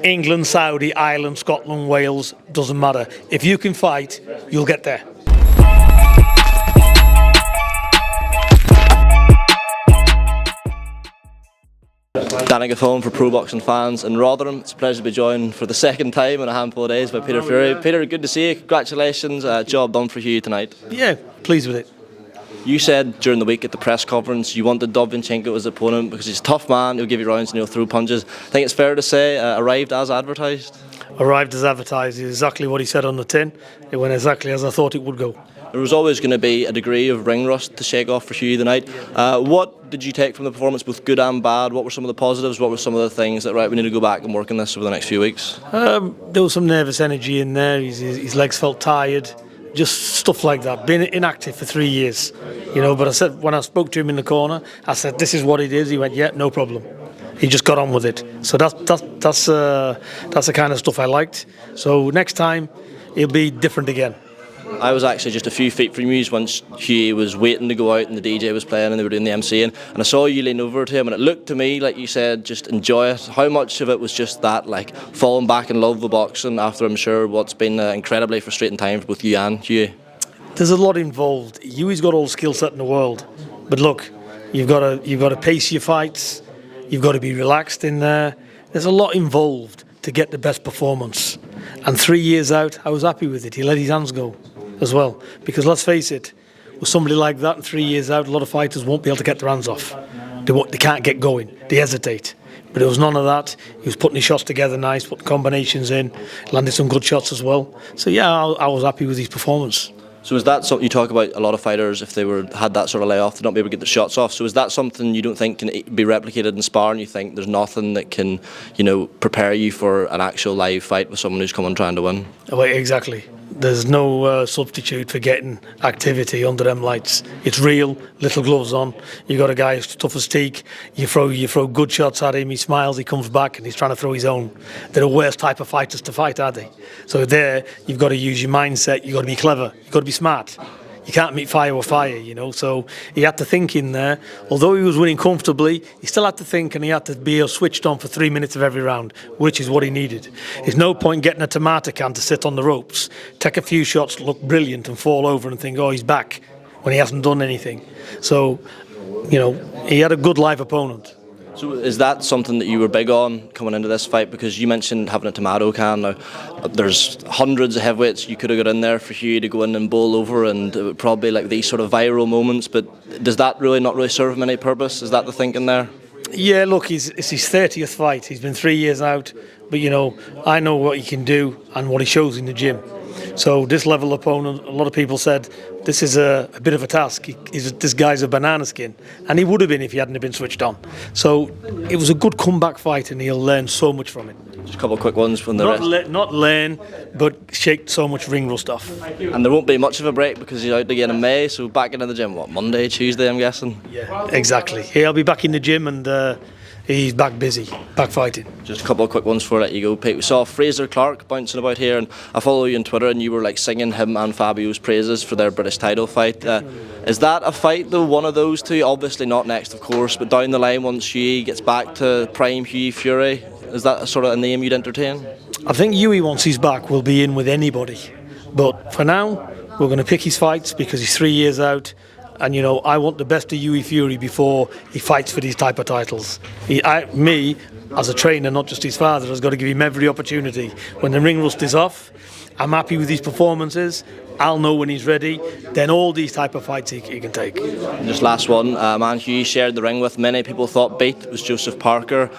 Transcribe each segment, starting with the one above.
England, Saudi, Ireland, Scotland, Wales, doesn't matter. If you can fight, you'll get there. Danny Gaffone for Pro Boxing fans in Rotherham. It's a pleasure to be joined for the second time in a handful of days by Peter Fury. Peter, good to see you. Congratulations. Job done for Hughie tonight. Yeah, pleased with it. You said during the week at the press conference you wanted Dovchenko as opponent because he's a tough man, he'll give you rounds and he'll throw punches. I think it's fair to say arrived as advertised? Arrived as advertised, exactly what he said on the tin. It went exactly as I thought it would go. There was always going to be a degree of ring rust to shake off for Hughie tonight. What did you take from the performance, both good and bad? What were some of the positives? What were some of the things that, right, we need to go back and work on this over the next few weeks? There was some nervous energy in there. His legs felt tired. Just stuff like that. Been inactive for 3 years, But I said when I spoke to him in the corner, I said, "This is what it is." He went, "Yeah, no problem." He just got on with it. So that's the kind of stuff I liked. So next time, it'll be different again. I was actually just a few feet from you once Hughie was waiting to go out and the DJ was playing and they were doing the MCing, and I saw you lean over to him and it looked to me like you said just enjoy it. How much of it was just that, like falling back in love with boxing after I'm sure what's been an incredibly frustrating time for both you and Hughie? There's a lot involved. Hughie's got all the skill set in the world, but look, you've got to pace your fights. You've got to be relaxed in there. There's a lot involved to get the best performance. And 3 years out, I was happy with it. He let his hands go as well. Because let's face it, with somebody like that and 3 years out, a lot of fighters won't be able to get their hands off. They can't get going. They hesitate. But there was none of that. He was putting his shots together nice, putting combinations in, landed some good shots as well. So yeah, I was happy with his performance. So is that something you talk about? A lot of fighters, if they had that sort of layoff, they'd not be able to get the shots off. So is that something you don't think can be replicated in sparring? You think there's nothing that can, prepare you for an actual live fight with someone who's coming trying to win? Oh, exactly. There's no substitute for getting activity under them lights. It's real, little gloves on. You got a guy who's tough as teak. You throw good shots at him. He smiles. He comes back and he's trying to throw his own. They're the worst type of fighters to fight, are they? So there, you've got to use your mindset. You've got to be clever. You've got to be smart. You can't meet fire with fire, So he had to think in there. Although he was winning comfortably, he still had to think and he had to be switched on for 3 minutes of every round, which is what he needed. There's no point getting a tomato can to sit on the ropes, take a few shots, look brilliant and fall over and think, oh, he's back, when he hasn't done anything. So, he had a good live opponent. So is that something that you were big on coming into this fight? Because you mentioned having a tomato can. Now, there's hundreds of heavyweights you could have got in there for Hughie to go in and bowl over, and it would probably like these sort of viral moments. But does that not really serve him any purpose? Is that the thinking there? Yeah, look, it's his 30th fight. He's been 3 years out. But, I know what he can do and what he shows in the gym. So this level opponent, a lot of people said, this is a bit of a task. This guy's a banana skin. And he would have been if he hadn't have been switched on. So it was a good comeback fight and he'll learn so much from it. Just a couple of quick ones from the rest. Not learn, but shake so much ring rust off. And there won't be much of a break because he's out again in May, so back into the gym, Monday, Tuesday, I'm guessing? Yeah, exactly. He'll be back in the gym and he's back busy, back fighting. Just a couple of quick ones before I let you go, Pete. We saw Fraser Clark bouncing about here, and I follow you on Twitter, and you were like singing him and Fabio's praises for their British title fight. Is that a fight, though, one of those two? Obviously not next, of course, but down the line once Hughie gets back to prime Hughie Fury, is that sort of a name you'd entertain? I think Hughie, once he's back, will be in with anybody. But for now, we're going to pick his fights because he's 3 years out. And, I want the best of Hughie Fury before he fights for these type of titles. Me, as a trainer, not just his father, has got to give him every opportunity. When the ring rust is off, I'm happy with his performances. I'll know when he's ready. Then all these type of fights he can take. Just last one, man Hughie shared the ring with. Many people thought beat was Joseph Parker.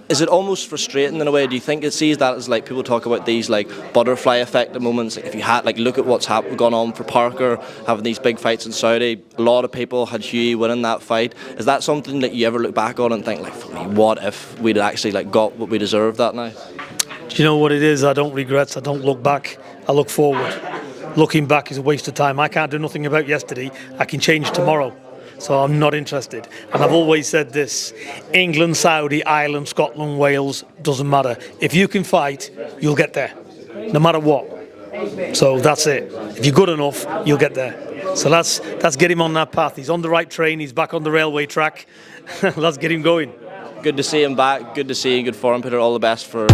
Is it almost frustrating in a way? Do you think it sees that as like people talk about these like butterfly effect moments? Like if you had look at what's gone on for Parker having these big fights in Saudi. A lot of people had Hughie winning that fight. Is that something that you ever look back on and think like, what if we'd actually got what we deserved that night? Do you know what it is? I don't regret. I don't look back. I look forward. Looking back is a waste of time. I can't do nothing about yesterday. I can change tomorrow. So I'm not interested. And I've always said this, England, Saudi, Ireland, Scotland, Wales, doesn't matter. If you can fight, you'll get there, no matter what. So that's it. If you're good enough, you'll get there. So let's get him on that path. He's on the right train. He's back on the railway track. Let's get him going. good to see him back. Good to see you. Good form, Peter. All the best for.